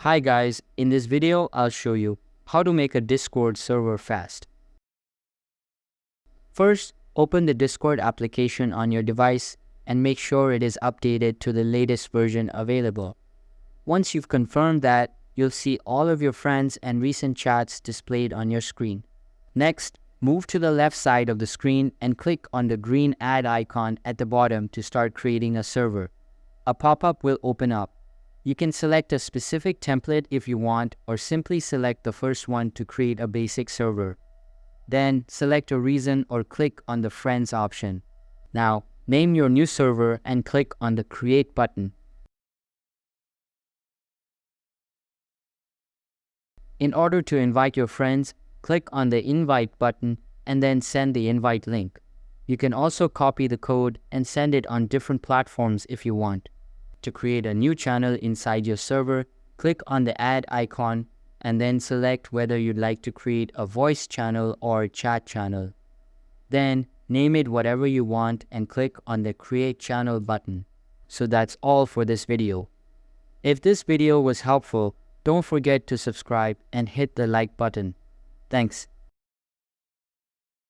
Hi guys, in this video I'll show you how to make a Discord server fast. First, open the Discord application on your device and make sure it is updated to the latest version available. Once you've confirmed that, you'll see all of your friends and recent chats displayed on your screen. Next, move to the left side of the screen and click on the green add icon at the bottom to start creating a server. A pop-up will open up. You can select a specific template if you want, or simply select the first one to create a basic server. Then select a reason or click on the Friends option. Now, name your new server and click on the Create button. In order to invite your friends, click on the Invite button and then send the invite link. You can also copy the code and send it on different platforms if you want. To create a new channel inside your server, click on the Add icon and then select whether you'd like to create a voice channel or chat channel. Then name it whatever you want and click on the Create Channel button. So that's all for this video. If this video was helpful, don't forget to subscribe and hit the like button. Thanks.